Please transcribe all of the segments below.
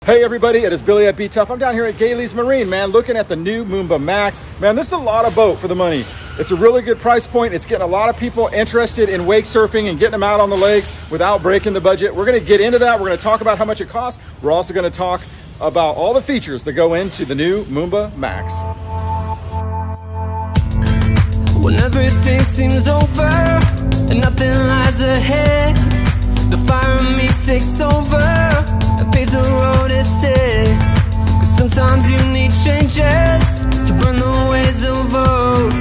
Hey everybody, it is Billy at BTUFF. I'm down here at Gailey's Marine, man, looking at the new Moomba Max. Man, this is a lot of boat for the money. It's a really good price point. It's getting a lot of people interested in wake surfing and getting them out on the lakes without breaking the budget. We're gonna get into that. We're gonna talk about how much it costs. We're also gonna talk about all the features that go into the new Moomba Max. When everything seems over and nothing lies ahead, the fire in me takes over and paves the road instead. Cause sometimes you need changes to burn the ways of old.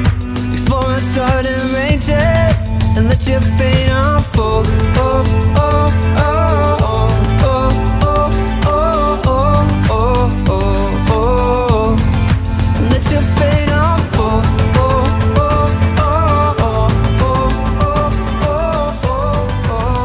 Explore uncharted ranges and let your fate unfold. Oh, oh, oh, oh, oh, oh, oh, oh, oh, oh. And let your fate unfold.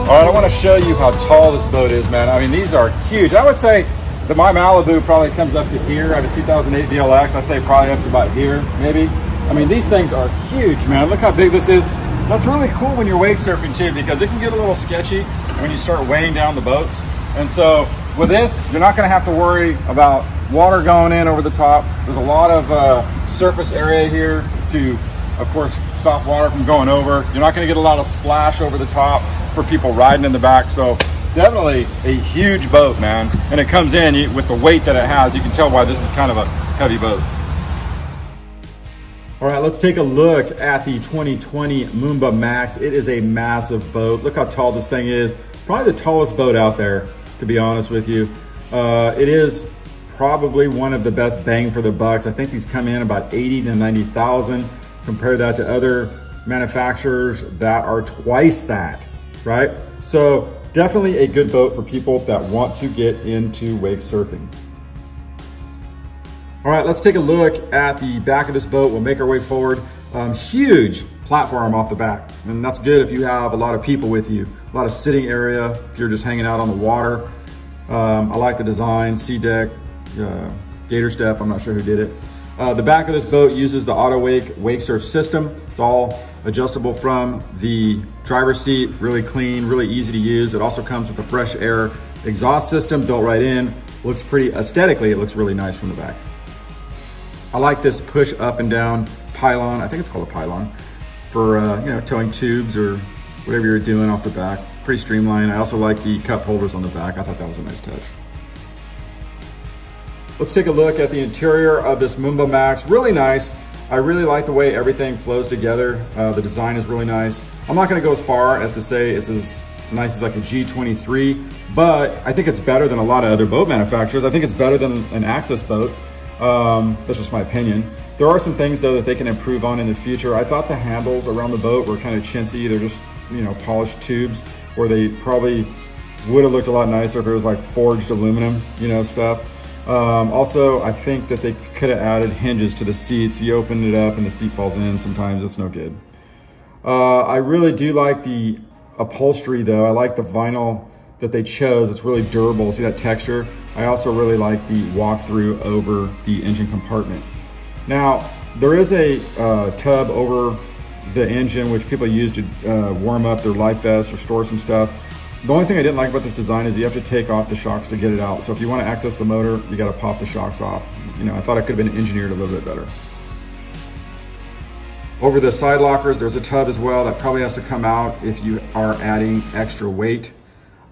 All right, I want to show you how tall this boat is, man. I mean, these are huge. I would say that my Malibu probably comes up to here. I have a 2008 DLX. I'd say probably up to about here, maybe. I mean, these things are huge, man. Look how big this is. That's really cool when you're wake surfing too, because it can get a little sketchy when you start weighing down the boats. And so with this, you're not going to have to worry about water going in over the top. There's a lot of surface area here to, of course, stop water from going over. You're not going to get a lot of splash over the top for people riding in the back. So definitely a huge boat, man. And it comes in with the weight that it has. You can tell why this is kind of a heavy boat. All right, let's take a look at the 2020 Moomba Max. It is a massive boat. Look how tall this thing is. Probably the tallest boat out there, to be honest with you. It is probably one of the best bang for the bucks. I think these come in about 80 to 90,000. Compare that to other manufacturers that are twice that, right? So definitely a good boat for people that want to get into wake surfing. All right, let's take a look at the back of this boat. We'll make our way forward. Huge platform off the back. And that's good if you have a lot of people with you, a lot of sitting area, if you're just hanging out on the water. I like the design, C-deck, gator step, I'm not sure who did it. The back of this boat uses the auto wake surf system. It's all adjustable from the driver's seat, really clean, really easy to use. It also comes with a fresh air exhaust system built right in. Looks pretty, aesthetically, it looks really nice from the back. I like this push up and down pylon. I think it's called a pylon for you know, towing tubes or whatever you're doing off the back. Pretty streamlined. I also like the cup holders on the back. I thought that was a nice touch. Let's take a look at the interior of this Moomba Max. Really nice. I really like the way everything flows together. The design is really nice. I'm not gonna go as far as to say it's as nice as like a G23, but I think it's better than a lot of other boat manufacturers. I think it's better than an Access boat. That's just my opinion. There are some things though that they can improve on in the future. I thought the handles around the boat were kind of chintzy. They're just, you know, polished tubes, where they probably would have looked a lot nicer if it was like forged aluminum, you know, stuff. Also, I think that they could have added hinges to the seats. You open it up and the seat falls in. Sometimes it's no good. I really do like the upholstery though. I like the vinyl that they chose. It's really durable. See that texture? I also really like the walkthrough over the engine compartment. Now, there is a tub over the engine which people use to warm up their life vest or store some stuff. The only thing I didn't like about this design is you have to take off the shocks to get it out. So if you want to access the motor, you got to pop the shocks off. You know, I thought it could have been engineered a little bit better. Over the side lockers, there's a tub as well that probably has to come out if you are adding extra weight.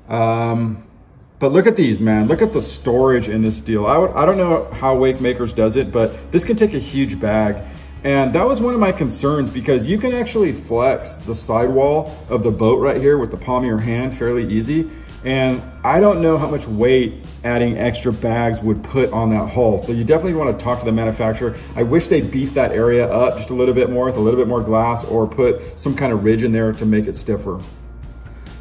But look at these, man. Look at the storage in this deal. I don't know how Wake Makers does it, but this can take a huge bag. And that was one of my concerns, because you can actually flex the sidewall of the boat right here with the palm of your hand fairly easy. And I don't know how much weight adding extra bags would put on that hull. So you definitely want to talk to the manufacturer. I wish they beefed that area up just a little bit more with a little bit more glass, or put some kind of ridge in there to make it stiffer.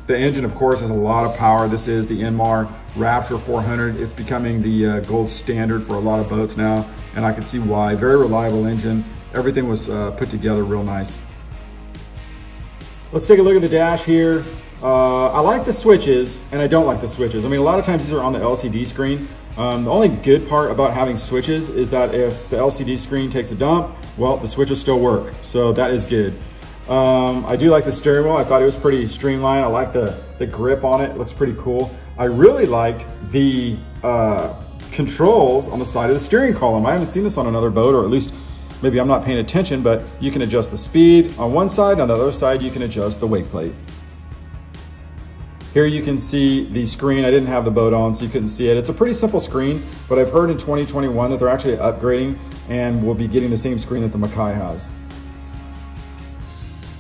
The engine, of course, has a lot of power. This is the Inmar Rapture 400. It's becoming the gold standard for a lot of boats now, and I can see why. Very reliable engine. Everything was put together real nice. Let's take a look at the dash here. I like the switches, and I don't like the switches. I mean, a lot of times these are on the LCD screen. The only good part about having switches is that if the LCD screen takes a dump, well, the switches still work, so that is good. I do like the steering wheel. I thought it was pretty streamlined. I like the grip on it. It looks pretty cool. I really liked the controls on the side of the steering column. I haven't seen this on another boat, or at least maybe I'm not paying attention, but you can adjust the speed on one side, and on the other side you can adjust the wake plate. Here you can see the screen. I didn't have the boat on, so you couldn't see it. It's a pretty simple screen, but I've heard in 2021 that they're actually upgrading and we'll be getting the same screen that the Mackay has.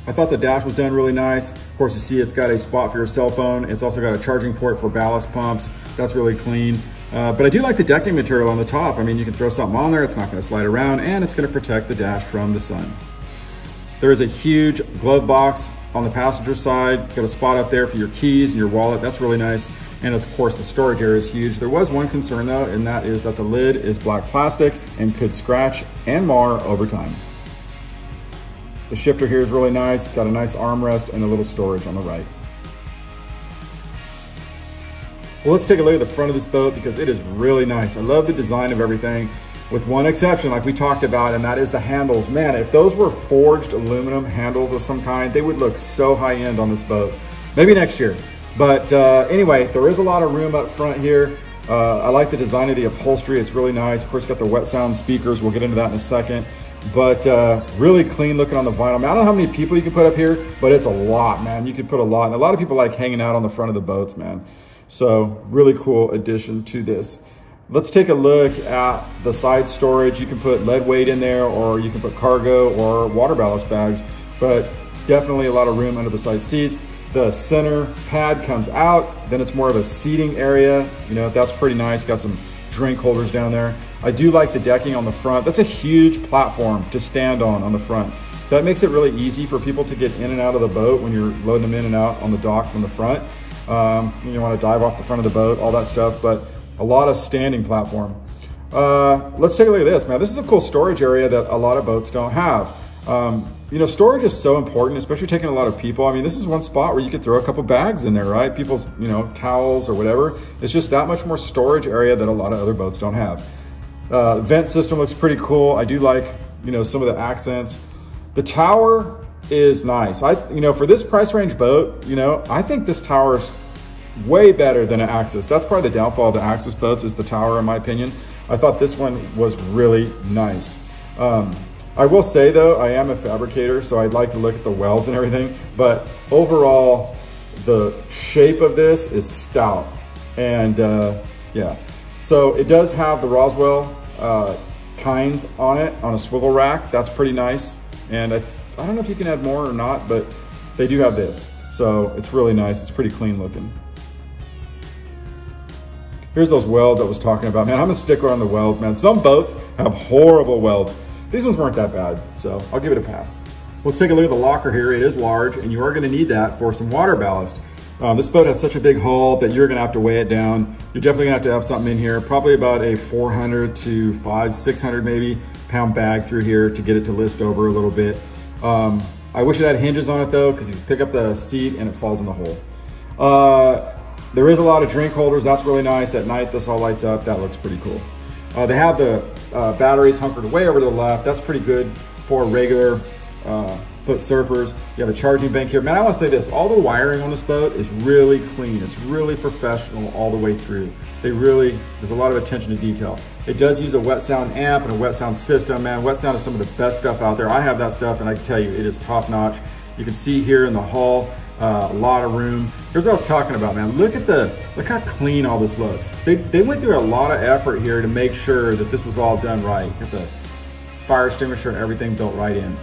I thought the dash was done really nice. Of course, you see it's got a spot for your cell phone. It's also got a charging port for ballast pumps. That's really clean. But I do like the decking material on the top. I mean, you can throw something on there, it's not gonna slide around, and it's gonna protect the dash from the sun. There is a huge glove box on the passenger side. Got a spot up there for your keys and your wallet. That's really nice. And of course, the storage area is huge. There was one concern though, and that is that the lid is black plastic and could scratch and mar over time. The shifter here is really nice. Got a nice armrest and a little storage on the right. Well, let's take a look at the front of this boat because it is really nice. I love the design of everything, with one exception like we talked about, and that is the handles. Man, if those were forged aluminum handles of some kind, they would look so high-end on this boat. Maybe next year. But anyway, there is a lot of room up front here. I like the design of the upholstery. It's really nice. Of course, got the wet sound speakers. We'll get into that in a second. But really clean looking on the vinyl. Man, I don't know how many people you can put up here, but it's a lot, man. You could put a lot. And a lot of people like hanging out on the front of the boats, man. So really cool addition to this. Let's take a look at the side storage. You can put lead weight in there, or you can put cargo or water ballast bags, but definitely a lot of room under the side seats. The center pad comes out, then it's more of a seating area. You know, that's pretty nice. Got some drink holders down there. I do like the decking on the front. That's a huge platform to stand on the front. That makes it really easy for people to get in and out of the boat when you're loading them in and out on the dock from the front. You want to dive off the front of the boat, all that stuff, but a lot of standing platform. Let's take a look at this, man. This is a cool storage area that a lot of boats don't have. You know, storage is so important, especially taking a lot of people. I mean, this is one spot where you could throw a couple bags in there, right? People's, you know, towels or whatever. It's just that much more storage area that a lot of other boats don't have. Vent system looks pretty cool. I do like, you know, some of the accents. The tower is nice. You know, for this price range boat, you know, I think this tower's way better than an Axis. That's probably the downfall of the Axis boats, is the tower, in my opinion. I thought this one was really nice. I will say though, I am a fabricator, so I'd like to look at the welds and everything, but overall, the shape of this is stout. And yeah, so it does have the Roswell tines on it, on a swivel rack. That's pretty nice. And I don't know if you can add more or not, but they do have this. So it's really nice. It's pretty clean looking. Here's those welds I was talking about. Man, I'm a stickler on the welds, man. Some boats have horrible welds. These ones weren't that bad, so I'll give it a pass. Let's take a look at the locker here. It is large, and you are gonna need that for some water ballast. This boat has such a big hull that you're gonna have to weigh it down. You're definitely gonna have something in here, probably about a 400 to 600 maybe pound bag through here to get it to list over a little bit. I wish it had hinges on it though, because you pick up the seat and it falls in the hole. There is a lot of drink holders. That's really nice. At night, this all lights up. That looks pretty cool. They have the batteries hunkered way over to the left. That's pretty good for regular foot surfers. You have a charging bank here. Man, I want to say this. All the wiring on this boat is really clean. It's really professional all the way through. There's a lot of attention to detail. It does use a wet sound amp and a wet sound system. Man, wet sound is some of the best stuff out there. I have that stuff, and I can tell you, it is top notch. You can see here in the hull, a lot of room. Here's what I was talking about, man. Look how clean all this looks. They went through a lot of effort here to make sure that this was all done right. Get the fire extinguisher and everything built right in.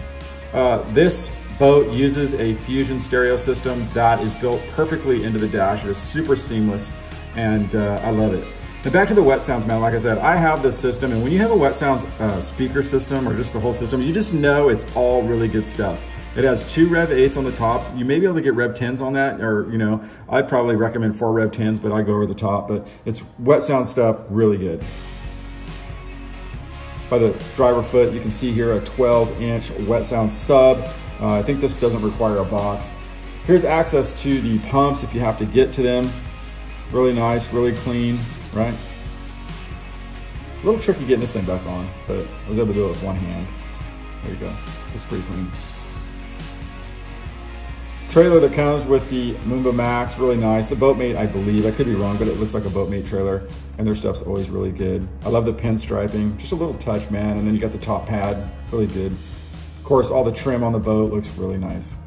This boat uses a Fusion stereo system that is built perfectly into the dash. It is super seamless, and I love it. Now back to the wet sounds, man. Like I said, I have this system, and when you have a wet sounds speaker system or just the whole system, you just know it's all really good stuff. It has 2 Rev 8s on the top. You may be able to get Rev 10s on that, or, you know, I'd probably recommend 4 Rev 10s, but I go over the top. But it's wet sound stuff, really good. By the driver foot, you can see here a 12-inch wet sound sub. I think this doesn't require a box. Here's access to the pumps if you have to get to them. Really nice, really clean, right? A little tricky getting this thing back on, but I was able to do it with one hand. There you go, looks pretty clean. trailer that comes with the Moomba Max, really nice. The Boatmate, I believe, I could be wrong, but it looks like a Boatmate trailer, and their stuff's always really good. I love the pinstriping, just a little touch, man, and then you got the top pad, really good. Of course, all the trim on the boat looks really nice.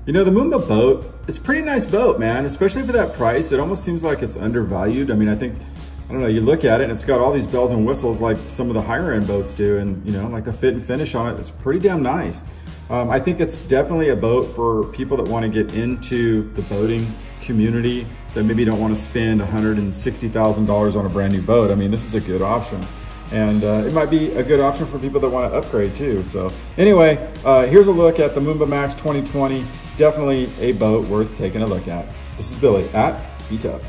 You know, the Moomba boat, it's a pretty nice boat, man, especially for that price. It almost seems like it's undervalued. I mean, I don't know, you look at it and it's got all these bells and whistles like some of the higher end boats do, and you know, like the fit and finish on it, it's pretty damn nice. I think it's definitely a boat for people that want to get into the boating community that maybe don't want to spend $160,000 on a brand new boat. I mean, this is a good option. And it might be a good option for people that want to upgrade too. So anyway, here's a look at the Moomba Max 2020. Definitely a boat worth taking a look at. This is Billy at BTUFF.